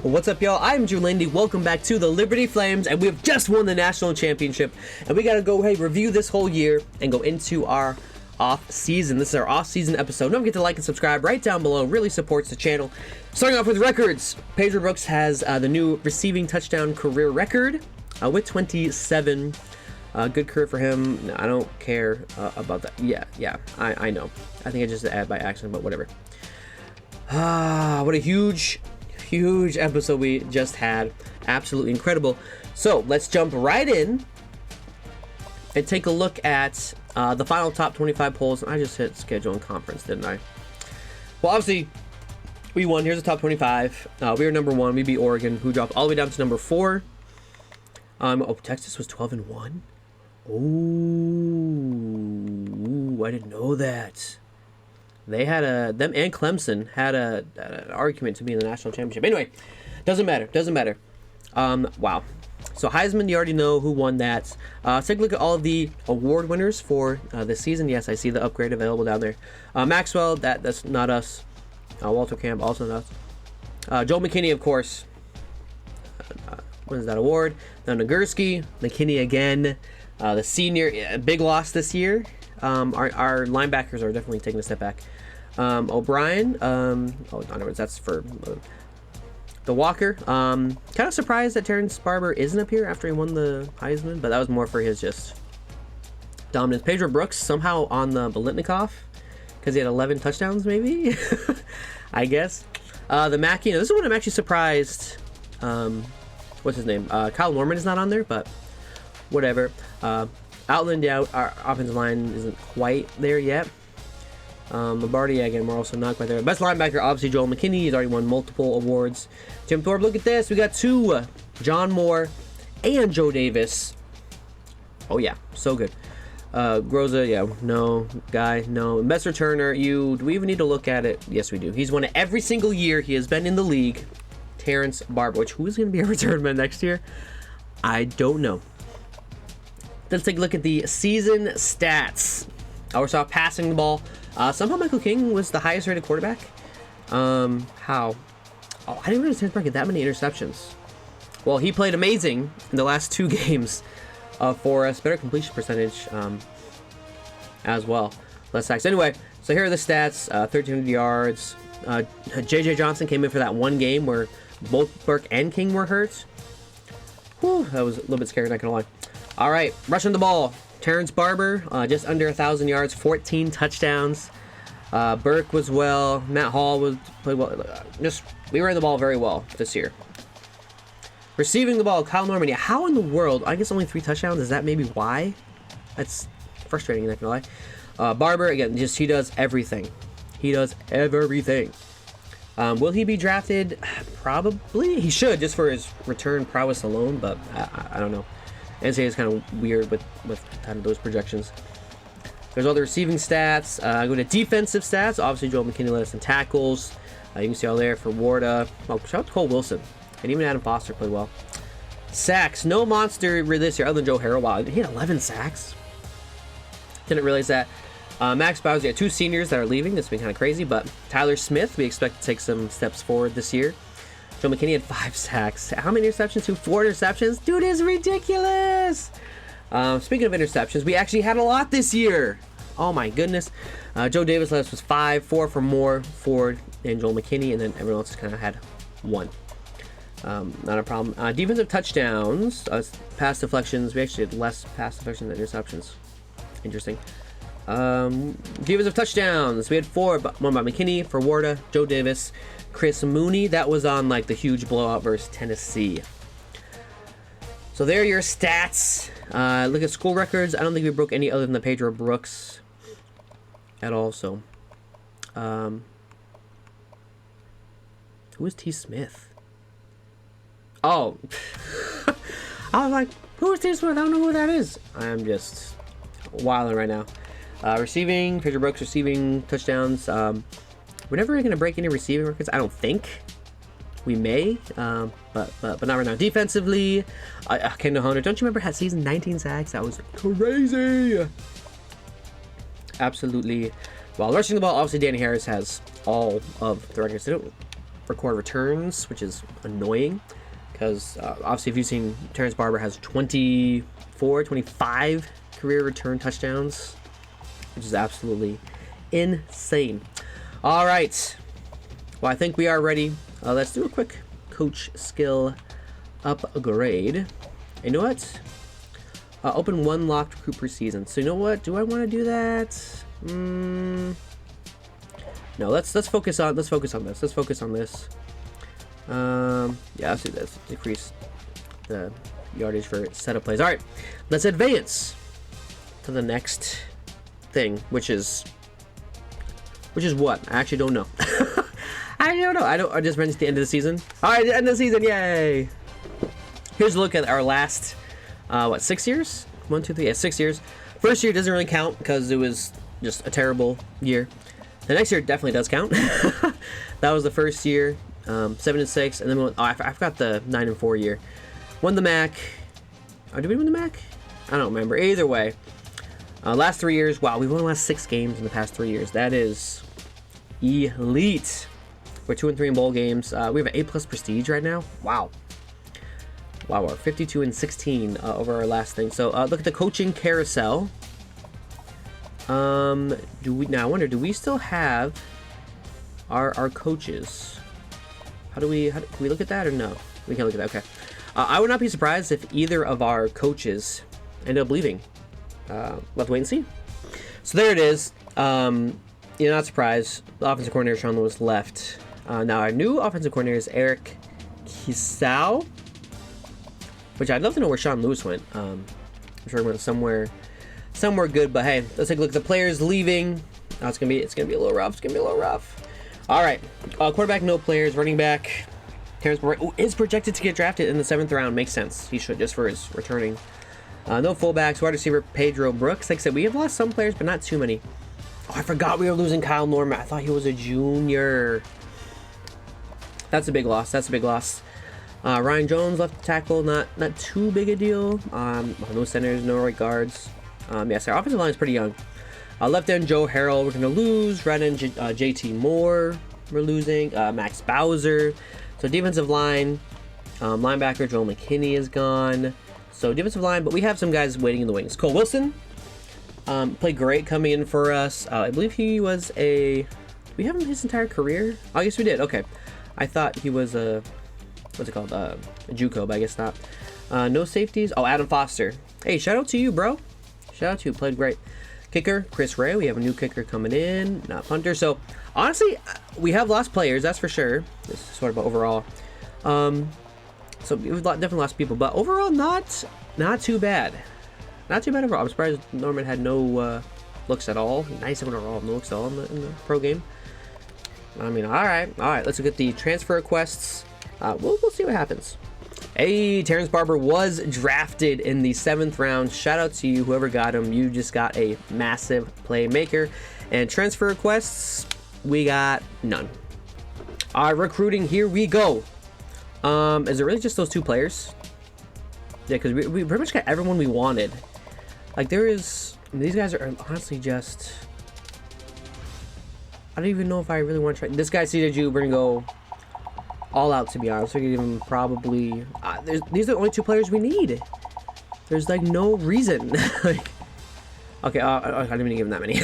What's up, y'all? I'm Drew Landy. Welcome back to the Liberty Flames, and we have just won the national championship. And we gotta go, review this whole year and go into our off season. This is our off season episode. Don't forget to like and subscribe right down below. Really supports the channel. Starting off with records, Pedro Brooks has the new receiving touchdown career record with 27. Good career for him. I don't care about that. Yeah, I know. I think I just added by accident, but whatever. What a huge episode we just had. Absolutely incredible. So let's jump right in and take a look at the final top 25 polls. I just hit schedule and conference, didn't I? Well, obviously we won. Here's the top 25. We were number 1. We beat Oregon, who dropped all the way down to number 4. Texas was 12-1. Oh, I didn't know that. They had them and Clemson had an argument to be in the national championship. Anyway, doesn't matter. Wow. So Heisman, you already know who won that. Let's take a look at all of the award winners for this season. Yes, I see the upgrade available down there. Maxwell, that's not us. Walter Camp, also not us. Joel McKinney, of course. Wins that award. Now Nagurski, McKinney again. The senior, big loss this year. Our linebackers are definitely taking a step back. O'Brien, in other words, that's for the Walker. Kind of surprised that Terrence Barber isn't up here after he won the Heisman, but that was more for his just dominance. Pedro Brooks somehow on the Biletnikoff because he had 11 touchdowns, maybe. I guess. The Mackey, this is one I'm actually surprised. What's his name? Kyle Norman is not on there, but whatever. Outland out, our offensive line isn't quite there yet. Lombardi, again, we're also not quite there. Best linebacker, obviously, Joel McKinney. He's already won multiple awards. Jim Thorpe, look at this. We got 2, John Moore and Joe Davis. Oh, yeah, so good. Groza, yeah, no. Guy, no. Best returner, do we even need to look at it? Yes, we do. He's won it every single year he has been in the league. Terrence Barber, who is going to be a return man next year? I don't know. Let's take a look at the season stats. We saw passing the ball. Somehow Michael King was the highest rated quarterback. How? I didn't realize Terrence Barber had that many interceptions. Well, he played amazing in the last 2 games for us. Better completion percentage as well. Less sacks. Anyway, so here are the stats. 1,300 yards. J.J. Johnson came in for that one game where both Burke and King were hurt. Whew, that was a little bit scary, not gonna lie. All right, rushing the ball. Terrence Barber, just under 1,000 yards, 14 touchdowns. Burke was well. Matt Hall played well. We ran the ball very well this year. Receiving the ball, Kyle Norman. Yeah, how in the world? I guess only 3 touchdowns. Is that maybe why? That's frustrating, not gonna lie. Barber, again, he does everything. He does everything. Will he be drafted? Probably. He should, just for his return prowess alone, but I don't know. NCAA is kind of weird with kind of those projections. There's all the receiving stats. Go to defensive stats. Obviously, Joel McKinney led us in tackles. You can see all there for Warda. Oh, shout out to Cole Wilson. And even Adam Foster played well. Sacks. No monster this year other than Joe Harrell. Wow, he had 11 sacks. Didn't realize that. Max Bowers, we got 2 seniors that are leaving. This has been kind of crazy, but Tyler Smith, we expect to take some steps forward this year. Joe McKinney had 5 sacks. How many interceptions? 4 interceptions? Dude, is ridiculous. Speaking of interceptions, we actually had a lot this year. Oh my goodness. Joe Davis led us was 5, 4 for Moore, Ford, and Joel McKinney, and then everyone else kind of had 1. Not a problem. Defensive touchdowns, pass deflections. We actually had less pass deflections than interceptions. Interesting. Defensive touchdowns. We had 4, one by McKinney, for Warda, Joe Davis, Chris Mooney. That was on like the huge blowout versus Tennessee. So there are your stats. Look at school records. I don't think we broke any other than the Pedro Brooks at all. So, who is T. Smith? Oh, I was like, who is T. Smith? I don't know who that is. I'm just wilding right now. Receiving, Pedro Brooks receiving touchdowns. We're never going to break any receiving records. I don't think. We may, but not right now. Defensively, Kendall Hunter. Don't you remember had season 19 sacks? That was crazy. Absolutely. While rushing the ball, obviously Danny Harris has all of the records. record returns, which is annoying because obviously if you've seen, Terrence Barber has 24, 25 career return touchdowns, which is absolutely insane. All right. Well, I think we are ready. Let's do a quick coach skill upgrade. You know what? Open 1 locked recruit per season. So you know what? Do I want to do that? No. Let's focus on this. Let's focus on this. Yeah, let's do this. Decrease the yardage for setup plays. All right. Let's advance to the next thing, which is what? I actually don't know. I don't know. I just reached the end of the season. All right, the end of the season. Yay! Here's a look at our last, 6 years? 1, 2, 3, yeah, 6 years. First year doesn't really count because it was just a terrible year. The next year definitely does count. That was the first year, 7-6, and then I forgot the 9-4 year. Won the MAC. Oh, did we win the MAC? I don't remember. Either way, last 3 years. Wow, we've won the last 6 games in the past 3 years. That is elite. We're 2-3 in bowl games. We have an A+ prestige right now. Wow. Wow, we're 52-16 over our last thing. So look at the coaching carousel. I wonder, do we still have our coaches? Can we look at that or no? We can't look at that. Okay. I would not be surprised if either of our coaches end up leaving. We'll have to wait and see. So there it is. You're not surprised. The offensive coordinator Sean Lewis left. Now our new offensive coordinator is Eric Kisau, which I'd love to know where Sean Lewis went. I'm sure he went somewhere good. But hey, let's take a look at the players leaving. Oh, it's gonna be a little rough. All right, quarterback, no players. Running back, Terrence Barber is projected to get drafted in the 7th round. Makes sense. He should, just for his returning. No fullbacks. Wide receiver Pedro Brooks. Like I said, we have lost some players, but not too many. Oh, I forgot we were losing Kyle Norman. I thought he was a junior. That's a big loss. Ryan Jones left tackle, not too big a deal. No centers, no right guards. Yes, our offensive line is pretty young. Left end Joe Harrell, we're gonna lose. Right end JT Moore, we're losing. Max Bowser. So defensive line, linebacker Joel McKinney is gone. So defensive line, but we have some guys waiting in the wings. Cole Wilson played great coming in for us. I believe he was we have him his entire career. Oh, yes, we did. Okay, I thought he was a JUCO, but I guess not. No safeties. Oh, Adam Foster. Hey, shout out to you, bro. Shout out to you. Played great. Kicker, Chris Ray. We have a new kicker coming in, not punter. So, honestly, we have lost players, that's for sure. This is sort of overall. So, we've definitely lost people, but overall, not too bad. Not too bad overall. I'm surprised Norman had no looks at all. Nice having no looks at all in the pro game. I mean, all right. Let's look at the transfer requests. We'll see what happens. Hey, Terrence Barber was drafted in the 7th round. Shout out to you, whoever got him. You just got a massive playmaker. And transfer requests, we got none. Recruiting, here we go. Is it really just those 2 players? Yeah, because we pretty much got everyone we wanted. Like, these guys are honestly just... I don't even know if I really want to try. This guy, CJ Jew, we're going to go all out, to be honest. We're going to give him probably... these are the only 2 players we need. There's, like, no reason. Like, okay, I didn't even give him that many.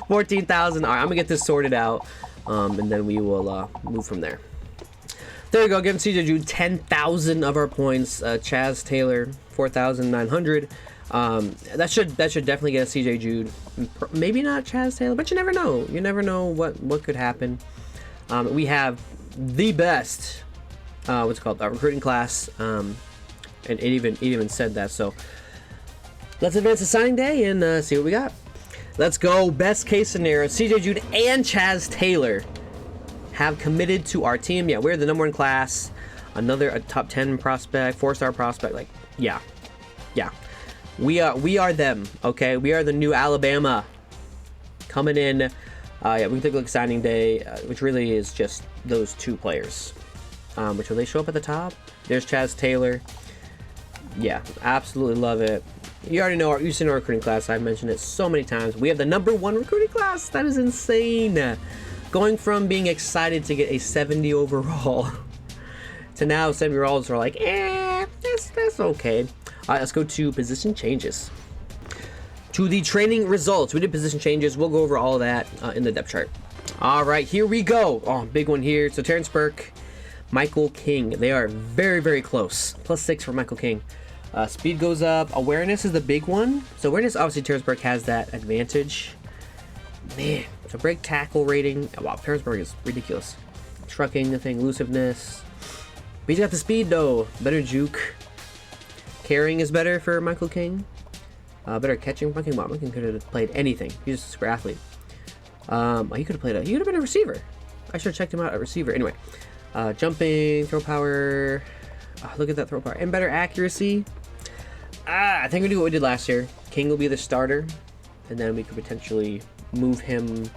14,000. All right, I'm going to get this sorted out, and then we will move from there. There you go. Give CJ Jude 10,000 of our points. Chaz Taylor 4,900. That should definitely get a CJ Jude. Maybe not Chaz Taylor, but you never know. You never know what could happen. We have the best recruiting class, and it even said that. So let's advance to signing day and see what we got. Let's go. Best case scenario: CJ Jude and Chaz Taylor have committed to our team. Yeah, we're the #1 class. A top 10 prospect, 4-star prospect. Like, yeah. We are them. Okay, we are the new Alabama coming in. Yeah, we can take a look at signing day, which really is just those 2 players. Which will they show up at the top? There's Chaz Taylor. Yeah, absolutely love it. You already know you've seen our recruiting class. I've mentioned it so many times. We have the #1 recruiting class. That is insane. Going from being excited to get a 70 overall to now 7-year-olds are like, that's okay. All right, let's go to position changes. To the training results. We did position changes. We'll go over all of that in the depth chart. All right, here we go. Oh, big one here. So Terrence Burke, Michael King. They are very, very close. +6 for Michael King. Speed goes up. Awareness is the big one. So awareness, obviously, Terrence Burke has that advantage. Man, so break tackle rating. Wow, Terrence Burke is ridiculous. Trucking, the thing, elusiveness. But he's got the speed, though. Better juke. Carrying is better for Michael King. Better catching. Michael King could have played anything. He's just a super athlete. He could have been a receiver. I should have checked him out at receiver. Anyway, jumping, throw power. Look at that throw power. And better accuracy. I think we do what we did last year. King will be the starter. And then we could potentially move him.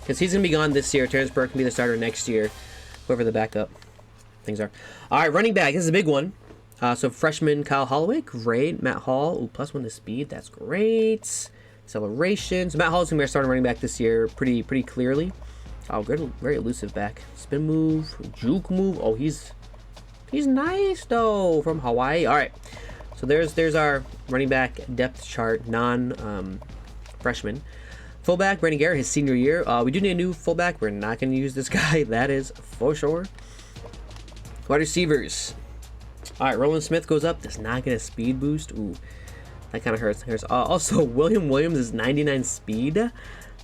Because he's going to be gone this year. Terrence Burke can be the starter next year. Whoever the backup things are. All right, running back. This is a big one. So freshman Kyle Holloway. Great. Matt Hall. Ooh, +1 to speed. That's great. Acceleration. So Matt Hall is going to be our starting running back this year pretty clearly. Oh, good. Very elusive back. Spin move. Juke move. Oh, he's nice, though, from Hawaii. All right. So there's our running back depth chart, freshman. Fullback, Brandon Garrett, his senior year. We do need a new fullback. We're not going to use this guy. That is for sure. Wide receivers. All right, Roland Smith goes up. Does not get a speed boost. Ooh, that kind of hurts. Also, William Williams is 99 speed.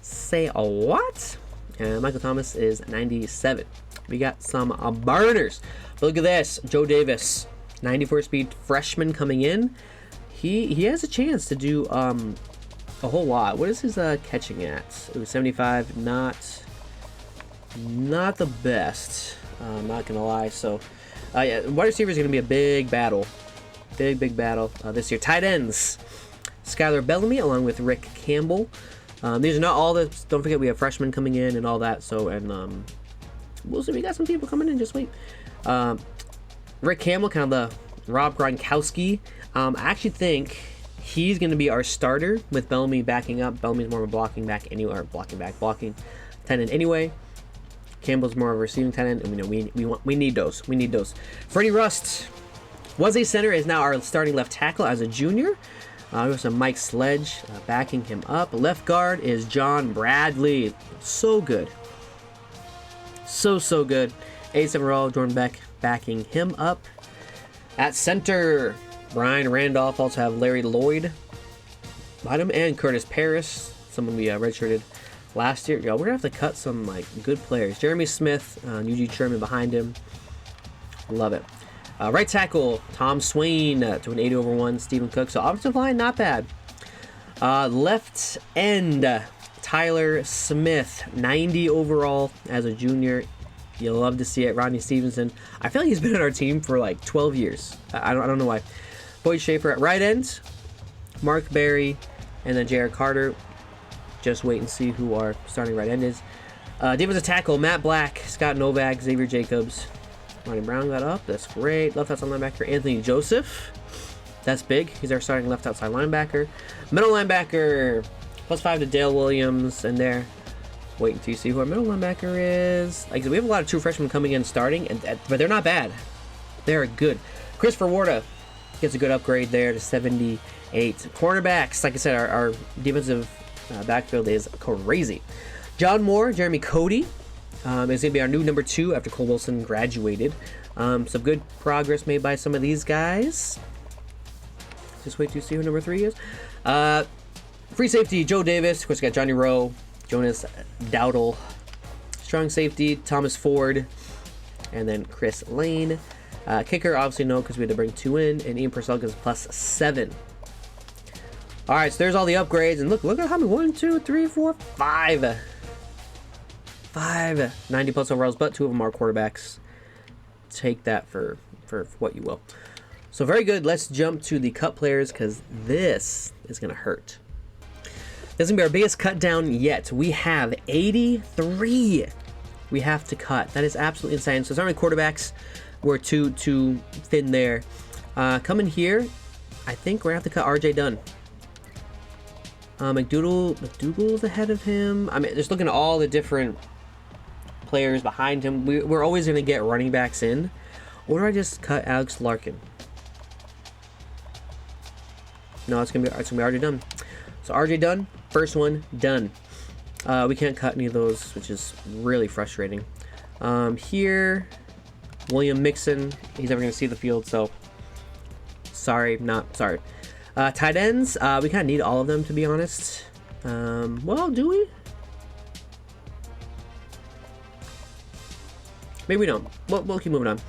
Say a what? And Michael Thomas is 97. We got some burners. But look at this. Joe Davis, 94 speed freshman coming in. He has a chance to do a whole lot. What is his catching at? It was 75. Not the best. I'm not gonna lie. So, yeah, wide receiver is gonna be a big battle. Big battle this year. Tight ends. Skylar Bellamy along with Rick Campbell. These are not all the. Don't forget we have freshmen coming in and all that. So we'll see. We got some people coming in. Just wait. Rick Campbell, kind of the Rob Gronkowski. I actually think he's going to be our starter with Bellamy backing up. Bellamy's more of a blocking back anyway, or blocking tight end anyway. Campbell's more of a receiving tight end, and we need those. We need those. Freddie Rust was a center, is now our starting left tackle as a junior. We have some Mike Sledge backing him up. Left guard is John Bradley. So good. So good. 87 overall, Jordan Beck backing him up. At center, Brian Randolph. Also have Larry Lloyd behind him and Curtis Paris, someone we redshirted last year. Yo, we're gonna have to cut some good players. Jeremy Smith, Eugene Sherman behind him. Love it. Right tackle, Tom Swain to an 80/1. Stephen Cook. So offensive line, not bad. Left end, Tyler Smith, 90 overall as a junior. You'll love to see it. Rodney Stevenson. I feel like he's been on our team for 12 years. I don't know why. Boyd Schaefer at right end, Mark Berry, and then Jared Carter. Just wait and see who our starting right end is. Defensive tackle, Matt Black, Scott Novak, Xavier Jacobs. Ronnie Brown got up. That's great. Left outside linebacker, Anthony Joseph. That's big. He's our starting left outside linebacker. Middle linebacker, +5 to Dale Williams. And there, wait until you see who our middle linebacker is. Like I said, we have a lot of true freshmen coming in starting, but they're not bad. They're good. Christopher Warda gets a good upgrade there to 78. Cornerbacks, like I said, our defensive backfield is crazy. John Moore, Jeremy Cody is going to be our new number 2 after Cole Wilson graduated. Some good progress made by some of these guys. Just wait to see who number 3 is. Free safety, Joe Davis. Of course, we got Johnny Rowe, Jonas Dowdle. Strong safety, Thomas Ford, and then Chris Lane. Kicker, obviously no, because we had to bring 2 in, and Ian Purcell is +7. All right, so there's all the upgrades, and look at how many. 1, 2, 3, 4, 5. 90 plus overalls, but 2 of them are quarterbacks. Take that for what you will. So very good. Let's jump to the cut players, because this is going to hurt. This is going to be our biggest cut down yet. We have 83 we have to cut. That is absolutely insane. So sorry, quarterbacks were too thin there. Coming here, I think we're going to have to cut RJ Dunn. McDougal's ahead of him. I mean, just looking at all the different players behind him. We're always going to get running backs in. Or do I just cut Alex Larkin? No, it's gonna be RJ Dunn. So RJ Dunn, first one done. We can't cut any of those, which is really frustrating. Here, William Mixon. He's never gonna see the field, so sorry, not sorry. Tight ends, we kind of need all of them, to be honest. Well, do we? Maybe we don't. We'll keep moving on.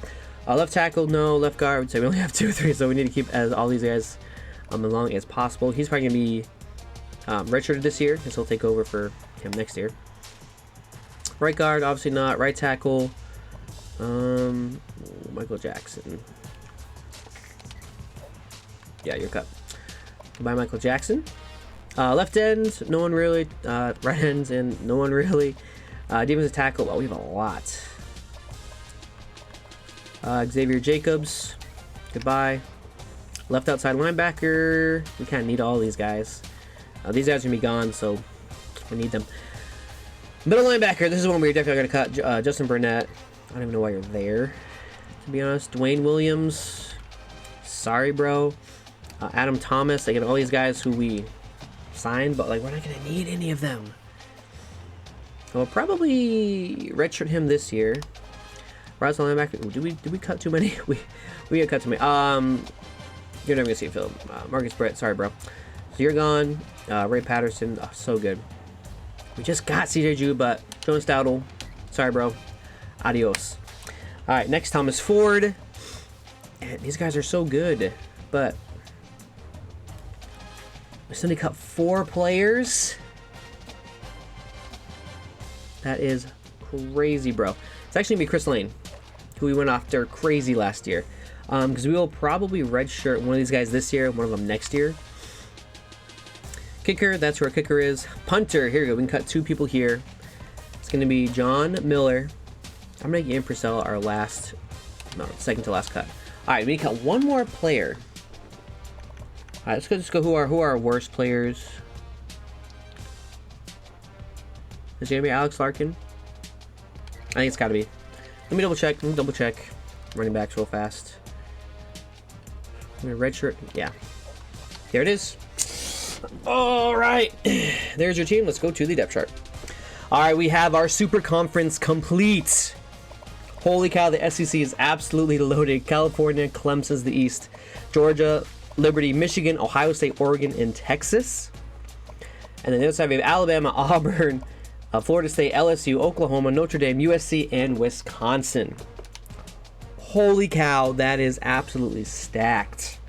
Left tackle, no. Left guard, I would say we only have 2 or 3, so we need to keep all these guys as long as possible. He's probably going to be redshirted this year, because he'll take over for him next year. Right guard, obviously not. Right tackle, Michael Jackson. Yeah, you're cut. Goodbye, Michael Jackson. Left end, no one really. Right ends, and no one really. Defensive tackle, well, we have a lot. Xavier Jacobs, goodbye. Left outside linebacker, we kind of need all these guys. These guys are going to be gone, so we need them. Middle linebacker, this is one we're definitely going to cut. Justin Burnett, I don't even know why you're there, to be honest. Dwayne Williams, sorry, bro. Adam Thomas, again, all these guys who we signed, but like we're not going to need any of them. We'll probably redshirt him this year. Right linebacker, did we cut too many? we got cut too many. You're never gonna see a film. Marcus Brett, sorry, bro. So you're gone. Ray Patterson, oh, so good. We just got CJ Jude, but Jonas Dowdle, sorry, bro. Adios. All right, next Thomas Ford. And these guys are so good, but we still need to cut 4 players. That is crazy, bro. It's actually gonna be Chris Lane, who we went after crazy last year. Because we will probably redshirt one of these guys this year, one of them next year. Kicker, that's where kicker is. Punter, here we go. We can cut 2 people here. It's going to be John Miller. I'm going to get Ian Purcell our last, no, second to last cut. All right, we need to cut 1 more player. All right, let's go who are our worst players. Is it going to be Alex Larkin? I think it's got to be. Let me double check. Running backs real fast. I'm gonna redshirt. Yeah. There it is. All right. There's your team. Let's go to the depth chart. All right, we have our super conference complete. Holy cow, the SEC is absolutely loaded. California, Clemson's the East. Georgia, Liberty, Michigan, Ohio State, Oregon, and Texas. And then the other side we have Alabama, Auburn, Florida State, LSU, Oklahoma, Notre Dame, USC, and Wisconsin. Holy cow, that is absolutely stacked.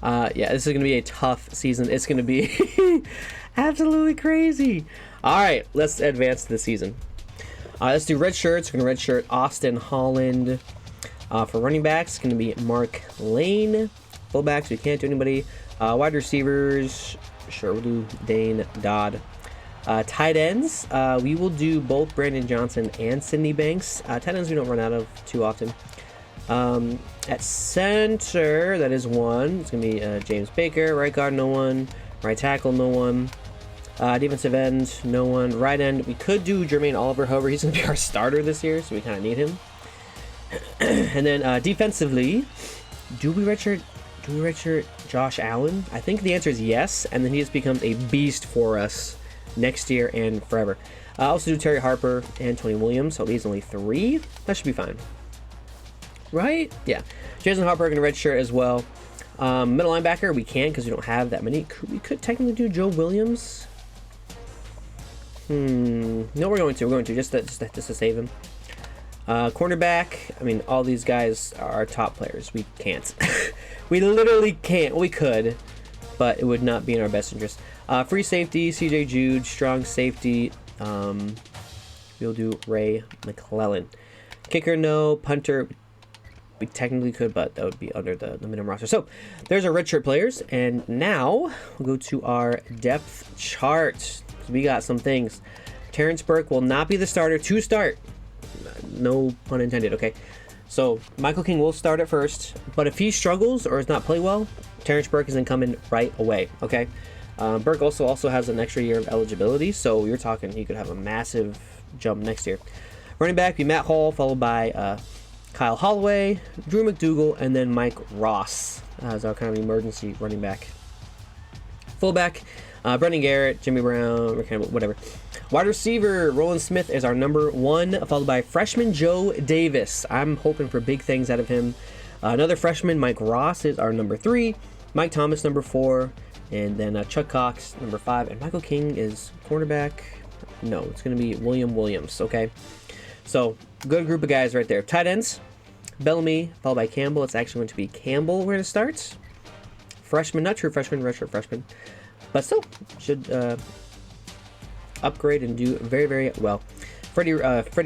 Yeah, this is going to be a tough season. It's going to be absolutely crazy. All right, let's advance to the season. Let's do red shirts. We're going to redshirt Austin Holland. For running backs, it's going to be Mark Lane. Fullbacks, we can't do anybody. Wide receivers, sure, we'll do Dane Dodd. Tight ends, we will do both Brandon Johnson and Sydney Banks. Tight ends we don't run out of too often. At center, that is 1. It's going to be James Baker. Right guard, no one. Right tackle, no one. Defensive end, no one. Right end, we could do Jermaine Oliver. However, he's going to be our starter this year, so we kind of need him. And then defensively, do we redshirt Josh Allen? I think the answer is yes, and then he just becomes a beast for us next year and forever. I also do Terry Harper and Tony Williams, so these only 3. That should be fine. Right? Yeah. Jason Harper going to redshirt as well. Middle linebacker, we can because we don't have that many. We could technically do Joe Williams. No, we're going to just to save him. Cornerback, I mean, all these guys are top players. We can't. We literally can't. We could, but it would not be in our best interest. Free safety, CJ Jude. Strong safety, we'll do Ray McClellan. Kicker, no. Punter, we technically could, but that would be under the minimum roster. So there's our redshirt players, and now we'll go to our depth chart. So we got some things. Terrence Burke will not be the starter to start. No pun intended, okay? So Michael King will start at first, but if he struggles or does not play well, Terrence Burke is coming right away, okay? Burke also has an extra year of eligibility, so you're talking he could have a massive jump next year. Running back be Matt Hall, followed by Kyle Holloway, Drew McDougal, and then Mike Ross as our kind of emergency running back. Fullback, Brendan Garrett, Jimmy Brown, whatever. Wide receiver, Roland Smith is our number 1, followed by freshman Joe Davis. I'm hoping for big things out of him. Another freshman, Mike Ross, is our number 3. Mike Thomas, number 4. And then Chuck Cox, number 5. And Michael King is cornerback. No, it's going to be William Williams, okay? So, good group of guys right there. Tight ends, Bellamy, followed by Campbell. It's actually going to be Campbell we're going to start. Freshman, not true freshman, redshirt freshman. But still, should upgrade and do very, very well. Freddie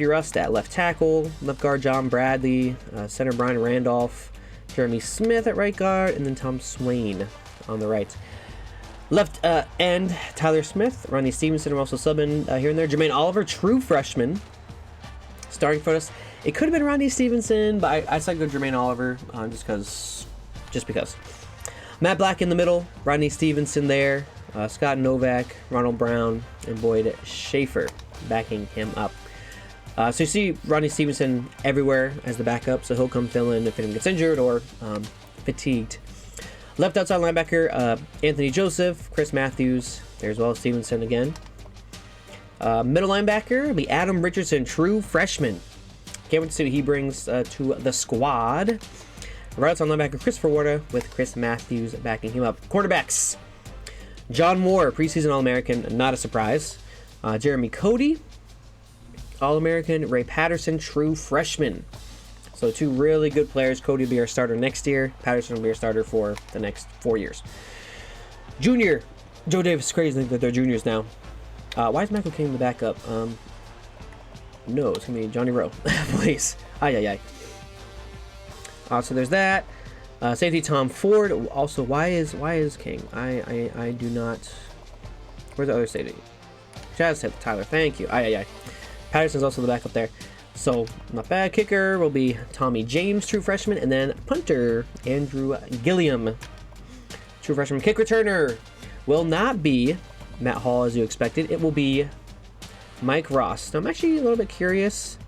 Rust at left tackle. Left guard, John Bradley. Center, Brian Randolph. Jeremy Smith at right guard. And then Tom Swain on the right. Left end, Tyler Smith. Ronnie Stevenson are also subbing here and there. Jermaine Oliver, true freshman. Starting for us. It could have been Ronnie Stevenson, but I decided to go Jermaine Oliver just because. Matt Black in the middle. Rodney Stevenson there. Scott Novak, Ronald Brown, and Boyd Schaefer backing him up. So you see Rodney Stevenson everywhere as the backup, so he'll come fill in if anyone gets injured or fatigued. Left outside linebacker, Anthony Joseph, Chris Matthews, there as well, Stevenson again. Middle linebacker will be Adam Richardson, true freshman. Can't wait to see what he brings to the squad. Right outside linebacker, Christopher Warda with Chris Matthews backing him up. Quarterbacks, John Moore, preseason All-American, not a surprise. Jeremy Cody, All-American. Ray Patterson, true freshman. So 2 really good players. Cody will be our starter next year. Patterson will be our starter for the next 4 years. Junior, Joe Davis, crazy that they're juniors now. Why is Michael King the backup? No, it's going to be Johnny Rowe. Please. Ay. So there's that. Safety Tom Ford. Also, why is King? I do not. Where's the other safety? Chaz said Tyler. Thank you. Ay. Patterson's also the backup there. So not bad. Kicker will be Tommy James, true freshman, and then punter Andrew Gilliam, true freshman. Kick returner will not be Matt Hall as you expected. It will be Mike Ross. Now I'm actually a little bit curious.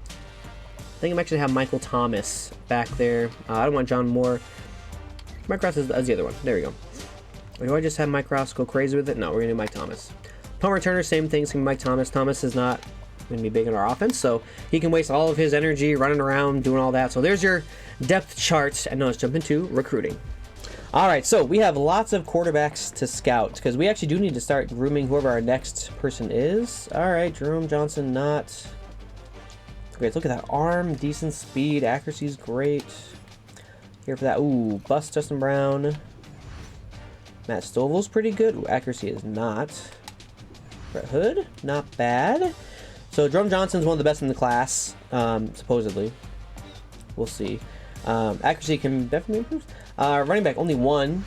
I think I'm actually have Michael Thomas back there. I don't want John Moore. Mike Ross is the other one. There we go. Or do I just have Mike Ross go crazy with it? No, we're going to do Mike Thomas. Punt returner, same thing. It's going to be Mike Thomas. Thomas is not going to be big in our offense, so he can waste all of his energy running around, doing all that. So there's your depth chart. And now let's jump into recruiting. All right, so we have lots of quarterbacks to scout because we actually do need to start grooming whoever our next person is. All right, Jerome Johnson, not... Great, look at that arm, decent speed, accuracy's great. Here for that. Ooh, bust Justin Brown. Matt Stovall's pretty good. Ooh, accuracy is not. Brett Hood, not bad. So Jerome Johnson's one of the best in the class, supposedly. We'll see. Accuracy can definitely improve. Running back, only 1.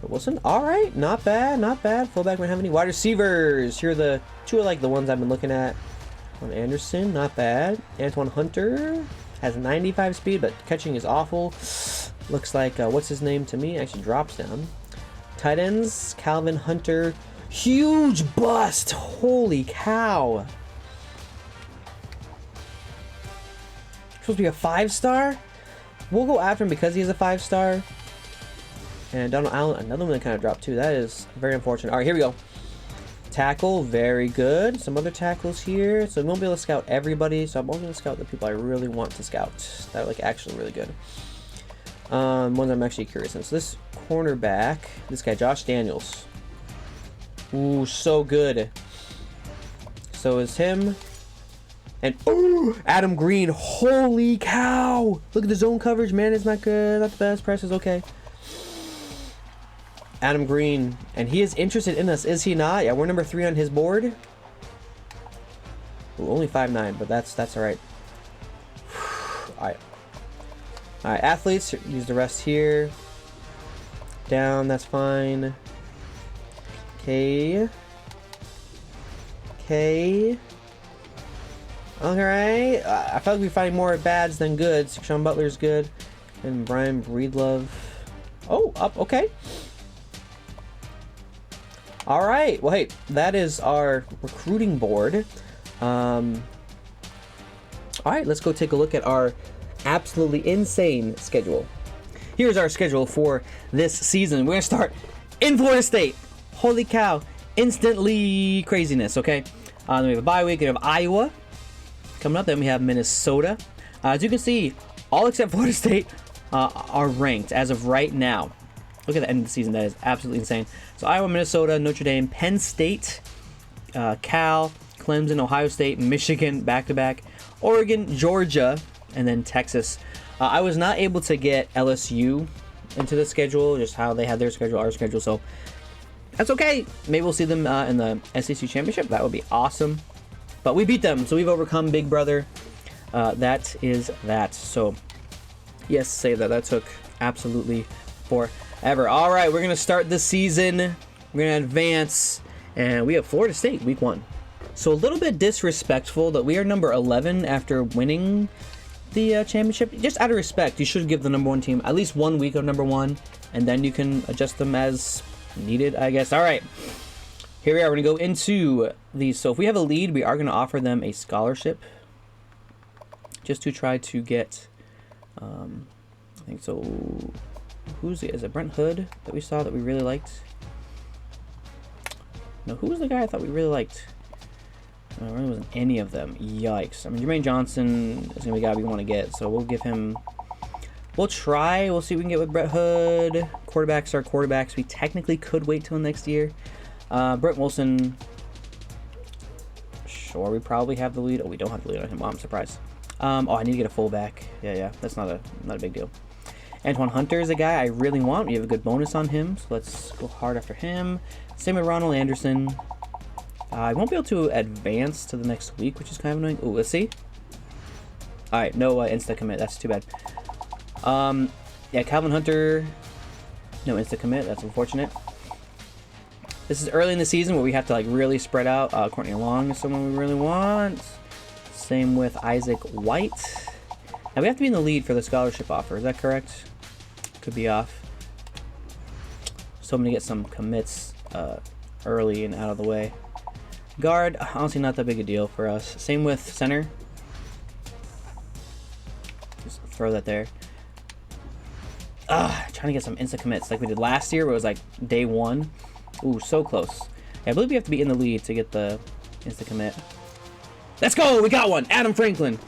But Wilson, all right, not bad, not bad. Fullback, we don't have any. Wide receivers, here are the 2 are like the ones I've been looking at. Anderson, not bad. Antoine Hunter has 95 speed, but catching is awful. Looks like, what's his name to me? Actually drops down. Tight ends, Calvin Hunter. Huge bust! Holy cow! Supposed to be a 5-star? We'll go after him because he is a 5-star. And Donald Allen, another one that kind of dropped too. That is very unfortunate. All right, here we go. Tackle, very good. Some other tackles here. So we won't be able to scout everybody. So I'm only going to scout the people I really want to scout. That are like actually really good. Ones I'm actually curious in. So this cornerback, this guy, Josh Daniels. Ooh, so good. So is him. And ooh, Adam Green. Holy cow. Look at the zone coverage. Man, it's not good. Not the best. Price is okay. Adam Green, and he is interested in us, is he not? Yeah, we're number 3 on his board. Ooh, only 5'9", but that's all right. All right, athletes, use the rest here. Down, that's fine. Okay. All right. I feel like we're finding more bads than goods. Sean Butler's good, and Brian Breedlove. Oh, up. Okay. All right, well, hey, that is our recruiting board. All right, let's go take a look at our absolutely insane schedule. Here's our schedule for this season. We're going to start in Florida State. Holy cow. Instantly craziness, okay? Then we have a bye week. We have Iowa coming up. Then we have Minnesota. As you can see, all except Florida State are ranked as of right now. Look at the end of the season. That is absolutely insane. So Iowa, Minnesota, Notre Dame, Penn State, Cal, Clemson, Ohio State, Michigan, back-to-back, Oregon, Georgia, and then Texas. I was not able to get LSU into the schedule, just how they had their schedule, our schedule, so that's okay. Maybe we'll see them in the SEC Championship. That would be awesome. But we beat them, so we've overcome Big Brother. That is that. So, yes, say that. That took absolutely forever. All right, we're going to start the season. We're going to advance, and we have Florida State week 1. So a little bit disrespectful that we are number 11 after winning the championship. Just out of respect, you should give the number 1 team at least 1 week of number 1, and then you can adjust them as needed, I guess. All right, here we are. We're gonna go into these. So if we have a lead, we are gonna offer them a scholarship, just to try to get. I think so. Is it Brent Hood that we saw that we really liked? No, who was the guy I thought we really liked? There really wasn't any of them. Yikes. I mean, Jermaine Johnson is going to be a guy we want to get, so we'll give him... We'll try. We'll see what we can get with Brett Hood. Quarterbacks are quarterbacks. We technically could wait till next year. Brett Wilson... Sure, we probably have the lead. Oh, we don't have the lead on him. Well, I'm surprised. I need to get a fullback. Yeah. That's not a big deal. Antoine Hunter is a guy I really want. We have a good bonus on him, so let's go hard after him. Same with Ronald Anderson. I won't be able to advance to the next week, which is kind of annoying. Ooh, let's see. Alright, no insta commit. That's too bad. Yeah, Calvin Hunter. No insta commit. That's unfortunate. This is early in the season where we have to like really spread out. Courtney Long is someone we really want. Same with Isaac White. Now we have to be in the lead for the scholarship offer. Is that correct? Could be off. So I'm going to get some commits early and out of the way. Guard, honestly not that big a deal for us. Same with center. Just throw that there. Trying to get some instant commits like we did last year where it was like day 1. Ooh, so close. Yeah, I believe we have to be in the lead to get the instant commit. Let's go! We got one! Adam Franklin!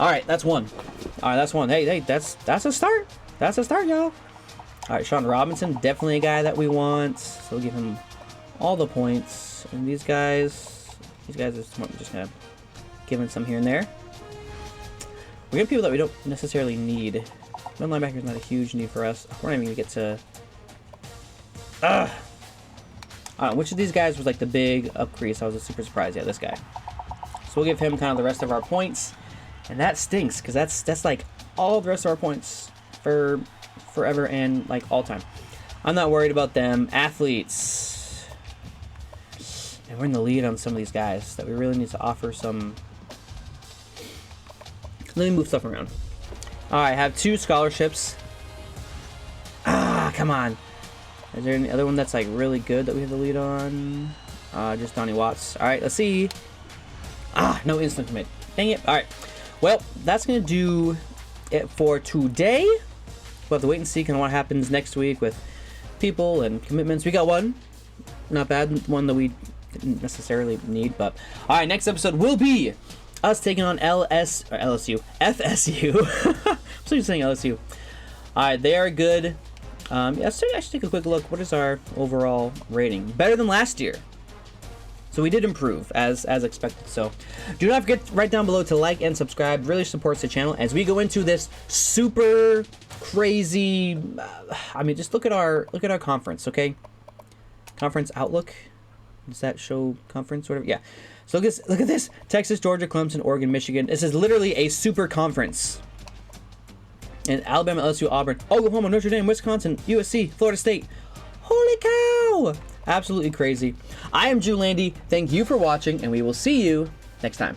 Alright, that's one. Alright, that's one. Hey, that's a start. That's a start, y'all. Alright, Sean Robinson, definitely a guy that we want. So we'll give him all the points. And these guys are just gonna give him some here and there. We get people that we don't necessarily need. Middle linebacker is not a huge need for us. We're not even gonna get to. Which of these guys was like the big upcrease? I was super surprised. Yeah, this guy. So we'll give him kind of the rest of our points, and that stinks because that's like all the rest of our points for forever and like all time. I'm not worried about them. Athletes. And we're in the lead on some of these guys that we really need to offer some. Let me move stuff around. Alright, I have 2 scholarships. Come on. Is there any other one that's like really good that we have the lead on? Just Donnie Watts. Alright, let's see. No instant commit. Dang it. Alright. Well, that's going to do it for today. We'll have to wait and see kind of what happens next week with people and commitments. We got one. Not bad. One that we didn't necessarily need, but all right, next episode will be us taking on FSU. I'm still saying LSU. All right, they are good. Let's actually take a quick look. What is our overall rating? Better than last year. So we did improve as expected. So do not forget right down below to like and subscribe. Really supports the channel as we go into this super crazy. I mean, just look at our conference, okay? Conference outlook. Does that show conference? Whatever. Yeah. So look at this. Texas, Georgia, Clemson, Oregon, Michigan. This is literally a super conference. And Alabama, LSU, Auburn, Oklahoma, Notre Dame, Wisconsin, USC, Florida State. Holy cow! Absolutely crazy. I am Drew Landy. Thank you for watching, and we will see you next time.